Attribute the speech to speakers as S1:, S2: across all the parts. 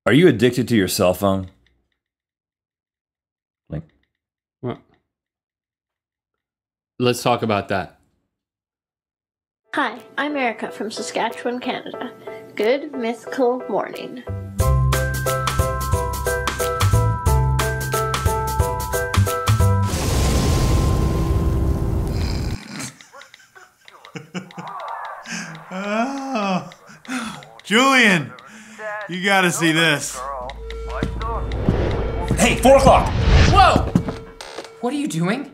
S1: Are you addicted to your cell phone? Link.
S2: Well, let's talk about that.
S3: Hi, I'm Erica from Saskatchewan, Canada. Good mythical morning.
S4: Oh, Julian, you gotta see this.
S1: Hey, 4 o'clock!
S5: Whoa! What are you doing?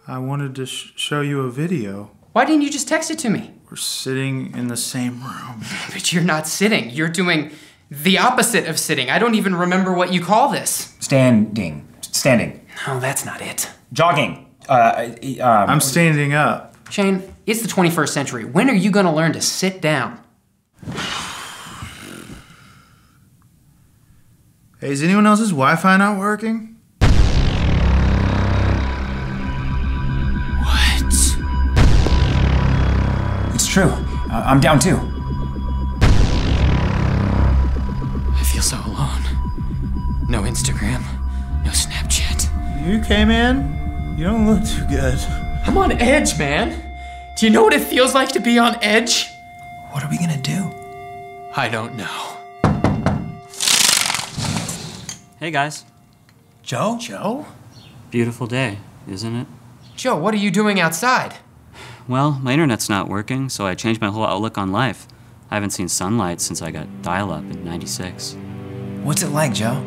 S4: I wanted to show you a video.
S5: Why didn't you just text it to me?
S4: We're sitting in the same room.
S5: But you're not sitting. You're doing the opposite of sitting. I don't even remember what you call this.
S6: Standing.
S5: No, that's not it.
S6: Jogging.
S4: I'm standing up.
S5: Shane, it's the 21st century. When are you gonna learn to sit down?
S4: Hey, is anyone else's Wi-Fi not working?
S5: What?
S6: It's true. I'm down too.
S5: I feel so alone. No Instagram, no Snapchat.
S4: You came in? You don't look too good.
S5: I'm on edge, man. Do you know what it feels like to be on edge?
S6: What are we gonna do?
S5: I don't know.
S7: Hey guys.
S6: Joe?
S5: Joe?
S7: Beautiful day, isn't it?
S5: Joe, what are you doing outside?
S7: Well, my internet's not working, so I changed my whole outlook on life. I haven't seen sunlight since I got dial-up in '96.
S6: What's it like, Joe?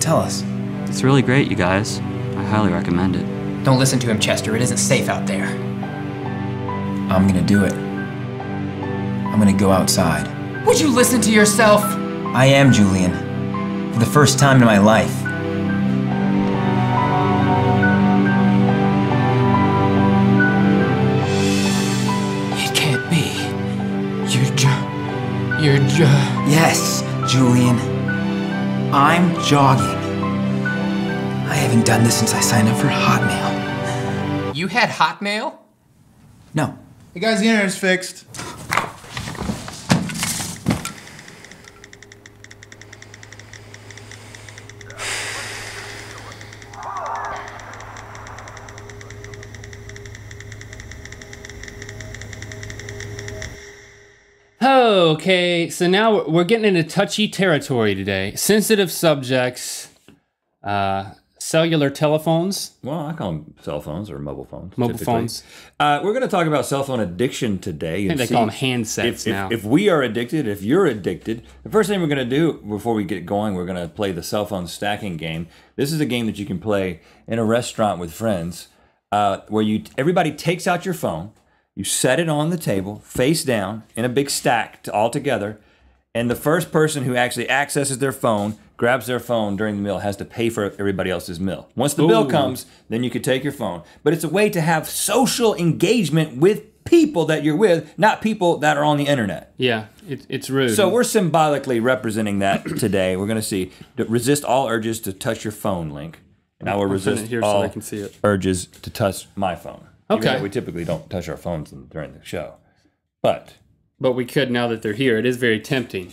S6: Tell us.
S7: It's really great, you guys. I highly recommend it.
S5: Don't listen to him, Chester. It isn't safe out there.
S6: I'm gonna do it. I'm gonna go outside.
S5: Would you listen to yourself?
S6: I am, Julian. For the first time in my life.
S5: It can't be.
S6: Yes, Julian. I'm jogging. I haven't done this since I signed up for Hotmail.
S5: You had Hotmail?
S6: No.
S4: Hey guys, the internet's fixed.
S2: Okay, so now we're getting into touchy territory today. Sensitive subjects, cellular telephones.
S1: Well, I call them cell phones or mobile phones.
S2: Mobile
S1: typically.
S2: phones.
S1: We're going to talk about cell phone addiction today.
S2: I think they call them handsets now.
S1: If we are addicted, if you're addicted, the first thing we're going to do before we get going, we're going to play the cell phone stacking game. This is a game that you can play in a restaurant with friends, where everybody takes out your phone. You set it on the table, face down, in a big stack all together, and the first person who actually accesses their phone, grabs their phone during the meal, has to pay for everybody else's meal. Once the bill comes, then you can take your phone. But it's a way to have social engagement with people that you're with, not people that are on the internet.
S2: Yeah, it's rude.
S1: So we're symbolically representing that today. We're going to see, resist all urges to touch your phone, Link. And I will resist
S2: here
S1: all
S2: so I can see it.
S1: urges to touch my phone.
S2: Okay.
S1: Even though we typically don't touch our phones during the show. But
S2: we could now that they're here. It is very tempting.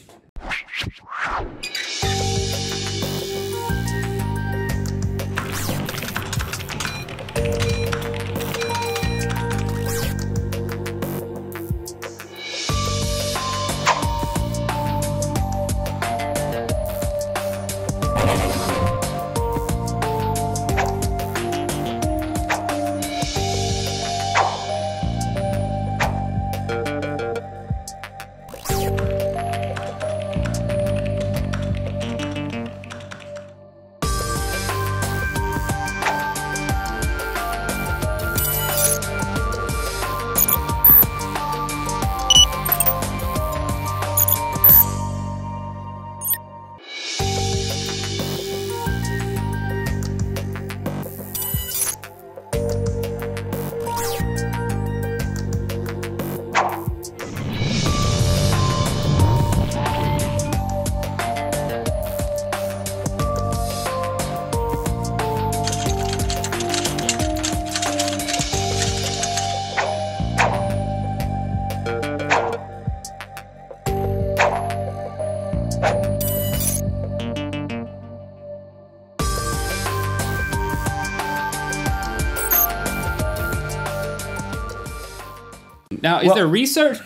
S2: addiction. Now, is there research?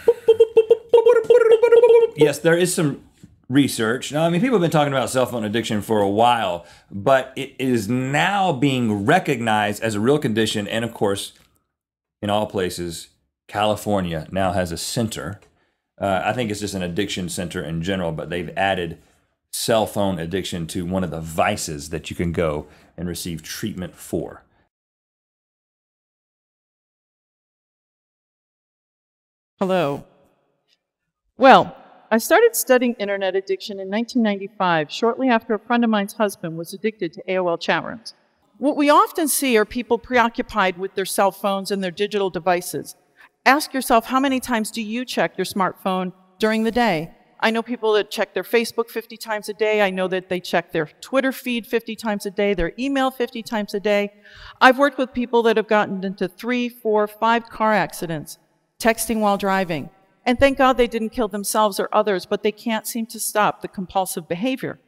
S1: Yes, there is some research. Now, I mean, people have been talking about cell phone addiction for a while, but it is now being recognized as a real condition. And of course, in all places, California now has a center. I think it's just an addiction center in general, but they've added cell phone addiction to one of the vices that you can go and receive treatment for.
S8: Hello. Well, I started studying internet addiction in 1995, shortly after a friend of mine's husband was addicted to AOL chat rooms. What we often see are people preoccupied with their cell phones and their digital devices. Ask yourself, how many times do you check your smartphone during the day? I know people that check their Facebook 50 times a day. I know that they check their Twitter feed 50 times a day, their email 50 times a day. I've worked with people that have gotten into 3, 4, 5 car accidents, texting while driving. And thank God they didn't kill themselves or others, but they can't seem to stop the compulsive behavior.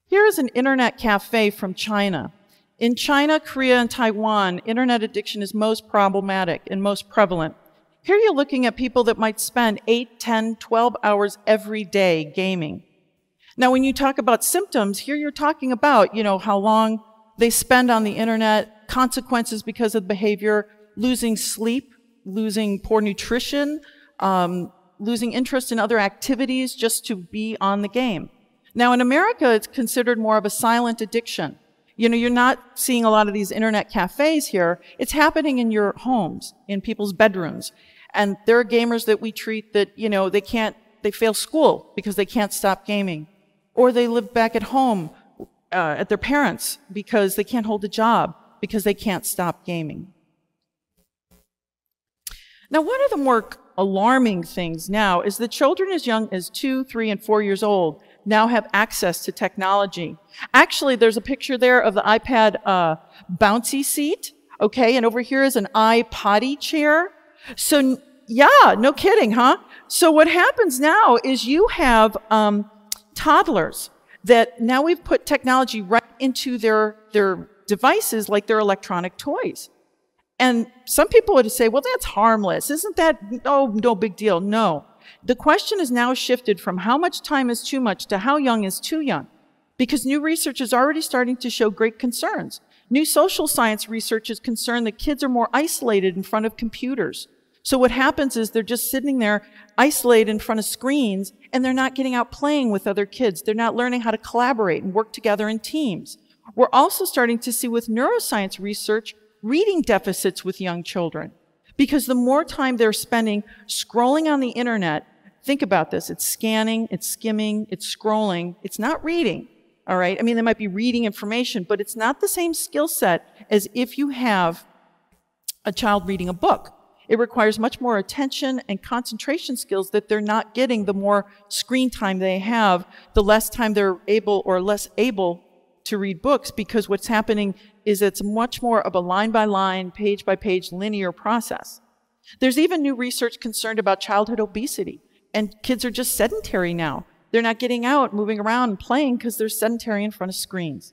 S8: Here is an internet cafe from China. In China, Korea, and Taiwan, internet addiction is most problematic and most prevalent. Here you're looking at people that might spend 8, 10, 12 hours every day gaming. Now, when you talk about symptoms, here you're talking about, how long they spend on the internet, consequences because of behavior, losing sleep, losing poor nutrition, losing interest in other activities just to be on the game. Now, in America, it's considered more of a silent addiction. You're not seeing a lot of these internet cafes here. It's happening in your homes, in people's bedrooms. And there are gamers that we treat that, they fail school because they can't stop gaming. Or they live back at home at their parents because they can't hold a job because they can't stop gaming. Now, one of the more alarming things now is that children as young as 2, 3, and 4 years old now have access to technology. Actually, there's a picture there of the iPad bouncy seat, okay? And over here is an iPotty chair. So, yeah, no kidding, huh? So what happens now is you have toddlers that now we've put technology right into their devices like their electronic toys. And some people would say, well, that's harmless. Isn't that, no big deal? No. The question is now shifted from how much time is too much to how young is too young, because new research is already starting to show great concerns. New social science research is concerned that kids are more isolated in front of computers. So what happens is they're just sitting there isolated in front of screens, and they're not getting out playing with other kids. They're not learning how to collaborate and work together in teams. We're also starting to see with neuroscience research reading deficits with young children, because the more time they're spending scrolling on the internet, think about this, it's scanning, it's skimming, it's scrolling, it's not reading, all right? I mean, they might be reading information, but it's not the same skill set as if you have a child reading a book. It requires much more attention and concentration skills that they're not getting the more screen time they have, the less time they're able or less able to read books, because what's happening is it's much more of a line-by-line, page-by-page linear process. There's even new research concerned about childhood obesity, and kids are just sedentary now. They're not getting out, moving around, and playing because they're sedentary in front of screens.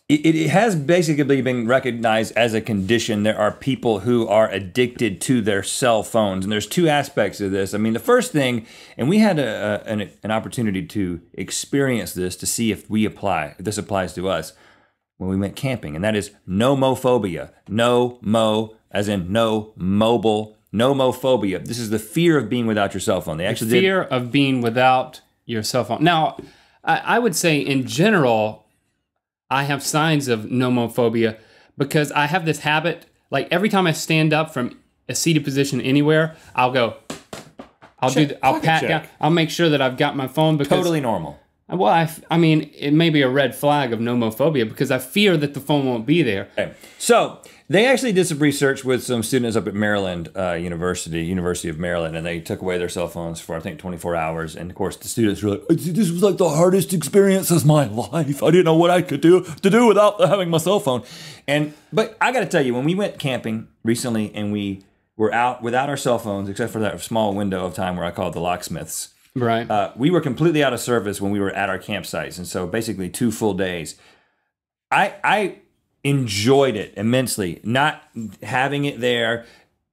S1: It has basically been recognized as a condition. There are people who are addicted to their cell phones, and there's two aspects of this. I mean, the first thing, and we had an opportunity to experience this to see if this applies to us when we went camping, and that is nomophobia. No mo, as in no mobile, nomophobia. This is the fear of being without your cell phone. They actually
S2: fear of being without your cell phone. Now, I would say in general, I have signs of nomophobia because I have this habit, like every time I stand up from a seated position anywhere, I'll go, I'll pat down, I'll make sure that I've got my phone because...
S1: Totally normal.
S2: Well, I mean, it may be a red flag of nomophobia because I fear that the phone won't be there.
S1: Okay. So they actually did some research with some students up at Maryland University of Maryland, and they took away their cell phones for, I think, 24 hours. And of course, the students were like, this was like the hardest experience of my life. I didn't know what I could do without having my cell phone. But I got to tell you, when we went camping recently and we were out without our cell phones, except for that small window of time where I call it the locksmiths,
S2: right?
S1: We were completely out of service when we were at our campsites. And so basically 2 full days. enjoyed it immensely. Not having it there,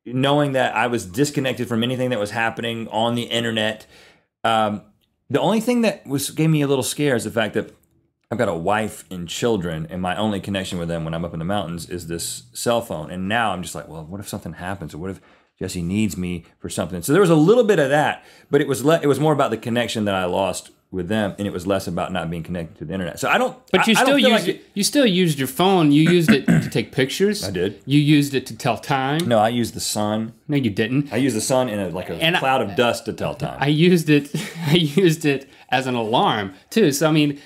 S1: knowing that I was disconnected from anything that was happening on the internet. The only thing that gave me a little scare is the fact that I've got a wife and children, and my only connection with them when I'm up in the mountains is this cell phone. And now I'm just like, well, what if something happens? Or what if Jesse needs me for something? So there was a little bit of that, but it was more about the connection that I lost with them, and it was less about not being connected to the internet. So I don't.
S2: But you still used it. You still used your phone. You used it to take pictures.
S1: I did.
S2: You used it to tell time.
S1: No, I used the sun.
S2: No, you didn't.
S1: I used the sun in a cloud of dust to tell time.
S2: I used it. I used it as an alarm too. So I mean,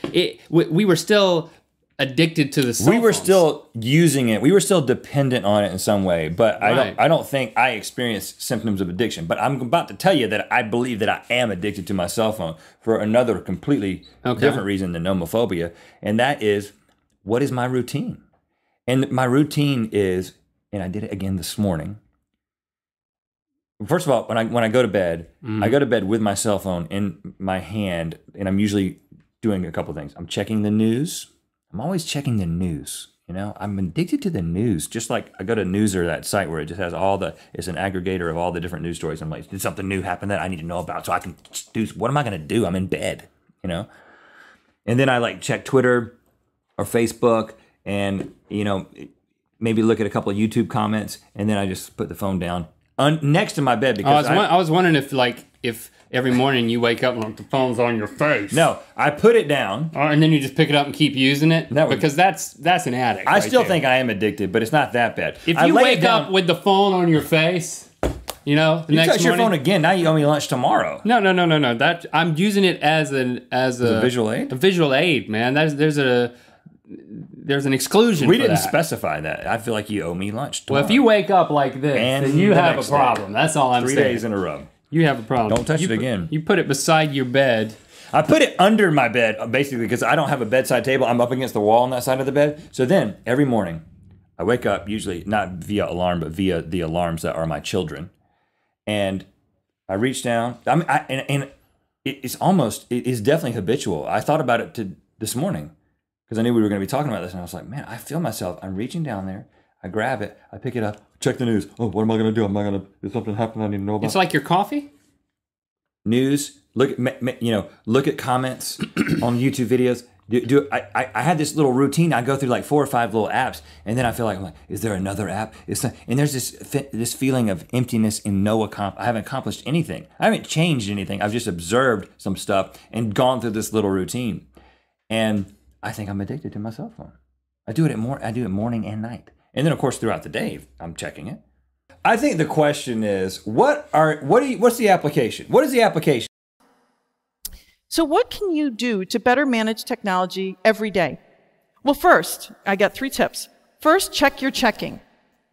S2: we were still addicted to the cell
S1: We were
S2: phones.
S1: still using it. We were still dependent on it in some way. But
S2: Right.
S1: I don't think I experienced symptoms of addiction. But I'm about to tell you that I believe that I am addicted to my cell phone for another completely different reason than nomophobia. And that is, what is my routine? And my routine is, and I did it again this morning. First of all, when I go to bed, I go to bed with my cell phone in my hand, and I'm usually doing a couple things. I'm checking the news. I'm always checking the news. You know, I'm addicted to the news. Just like I go to Newser, that site where it just has it's an aggregator of all the different news stories. I'm like, did something new happen that I need to know about so I can do, what am I going to do? I'm in bed, you know? And then I like check Twitter or Facebook and, you know, maybe look at a couple of YouTube comments, and then I just put the phone down next to my bed because
S2: I was wondering if every morning you wake up and the phone's on your face.
S1: No, I put it down.
S2: And then you just pick it up and keep using it? Because that's an addict.
S1: I still think I am addicted, but it's not that bad.
S2: If you wake up with the phone on your face, you know, the next
S1: touch your
S2: morning,
S1: phone again, now you owe me lunch tomorrow.
S2: No. That I'm using it as a
S1: visual aid?
S2: A visual aid, man. There's an exclusion.
S1: We
S2: for
S1: didn't
S2: that.
S1: specify that. I feel like you owe me lunch tomorrow.
S2: Well, if you wake up like this, then you have a problem. That's all I'm
S1: 3
S2: saying.
S1: 3 days in a row.
S2: You have a problem.
S1: Don't touch it again.
S2: You put it beside your bed.
S1: I put it under my bed, basically, because I don't have a bedside table. I'm up against the wall on that side of the bed. So then, every morning, I wake up, usually not via alarm, but via the alarms that are my children. And I reach down. It is definitely habitual. I thought about it this morning, because I knew we were going to be talking about this. And I was like, man, I feel myself. I'm reaching down there. I grab it. I pick it up. Check the news. Oh, what am I going to do? Is something happening I need to know about?
S2: It's like your coffee?
S1: News. Look at comments on YouTube videos. I had this little routine. I go through like 4 or 5 little apps, and then I feel like, is there another app? And there's this feeling of emptiness and I haven't accomplished anything. I haven't changed anything. I've just observed some stuff and gone through this little routine. And I think I'm addicted to my cell phone. I do it morning and night. And then, of course, throughout the day, I'm checking it. I think the question is, what's the application? What is the application?
S8: So what can you do to better manage technology every day? Well, first, I got 3 tips. First, check your checking.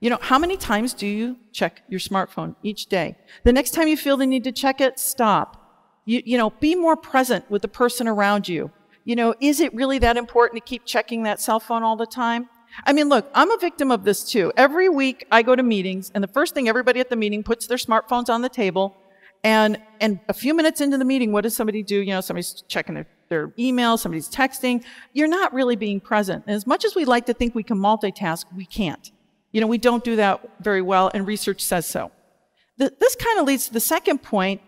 S8: You know, how many times do you check your smartphone each day? The next time you feel the need to check it, stop. You know, be more present with the person around you. You know, is it really that important to keep checking that cell phone all the time? I mean, look, I'm a victim of this too. Every week I go to meetings, and the first thing everybody at the meeting puts their smartphones on the table, and a few minutes into the meeting, what does somebody do? You know, somebody's checking their email, somebody's texting. You're not really being present. And as much as we like to think we can multitask, we can't. You know, we don't do that very well, and research says so. This kind of leads to the second point: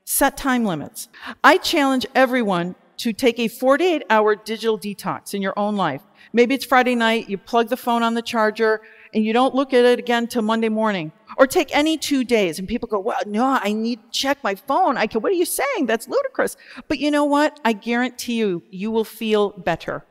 S8: set time limits. I challenge everyone to take a 48-hour digital detox in your own life. Maybe it's Friday night, you plug the phone on the charger, and you don't look at it again till Monday morning. Or take any 2 days, and people go, well, no, I need to check my phone. What are you saying? That's ludicrous. But you know what? I guarantee you will feel better.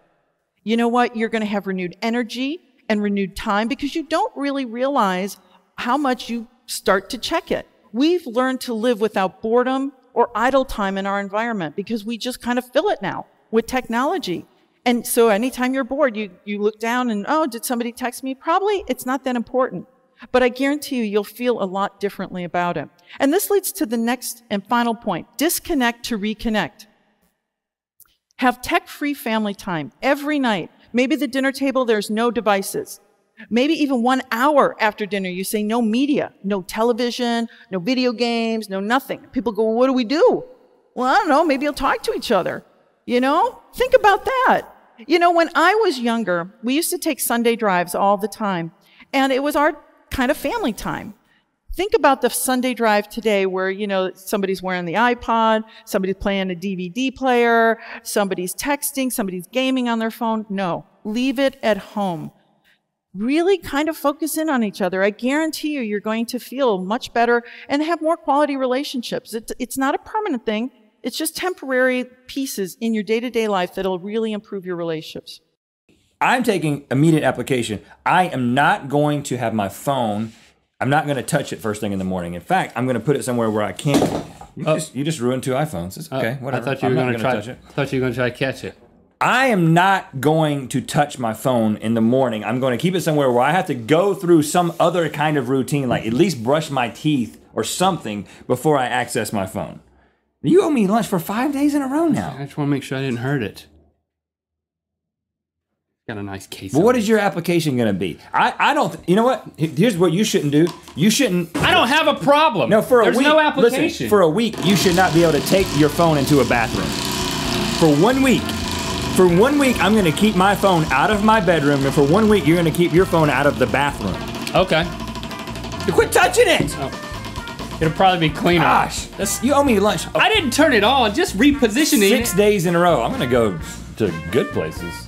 S8: You know what? You're going to have renewed energy and renewed time because you don't really realize how much you start to check it. We've learned to live without boredom or idle time in our environment because we just kind of fill it now with technology. And so anytime you're bored, you look down and, oh, did somebody text me? Probably it's not that important. But I guarantee you'll feel a lot differently about it. And this leads to the next and final point: disconnect to reconnect. Have tech-free family time every night. Maybe the dinner table, there's no devices. Maybe even 1 hour after dinner, you say no media, no television, no video games, no nothing. People go, well, what do we do? Well, I don't know, maybe you'll talk to each other. You know, think about that. You know, when I was younger, we used to take Sunday drives all the time, and it was our kind of family time. Think about the Sunday drive today where, you know, somebody's wearing the iPod, somebody's playing a DVD player, somebody's texting, somebody's gaming on their phone. No, leave it at home. Really kind of focus in on each other. I guarantee you, you're going to feel much better and have more quality relationships. It's not a permanent thing. It's just temporary pieces in your day-to-day life that'll really improve your relationships.
S1: I'm taking immediate application. I am not going to have my phone. I'm not going to touch it first thing in the morning. In fact, I'm going to put it somewhere where I can't. You just ruined 2 iPhones. It's okay, whatever.
S2: I thought you were going to touch it. I thought you were going to try to catch it.
S1: I am not going to touch my phone in the morning. I'm going to keep it somewhere where I have to go through some other kind of routine, like at least brush my teeth or something before I access my phone. You owe me lunch for 5 days in a row now.
S2: I just want to make sure I didn't hurt it. Got a nice case.
S1: Well, what is your application going to be? I don't. You know what? Here's what you shouldn't do. You shouldn't.
S2: I don't have a problem.
S1: No, for a week.
S2: There's no application.
S1: Listen, for a week, you should not be able to take your phone into a bathroom. For 1 week. For 1 week, I'm going to keep my phone out of my bedroom, and for 1 week, you're going to keep your phone out of the bathroom.
S2: Okay.
S1: You quit touching it.
S2: Oh. It'll probably be cleaner.
S1: Gosh, you owe me lunch.
S2: I didn't turn it on. Just repositioning it.
S1: 6 days in a row. I'm going to go to good places.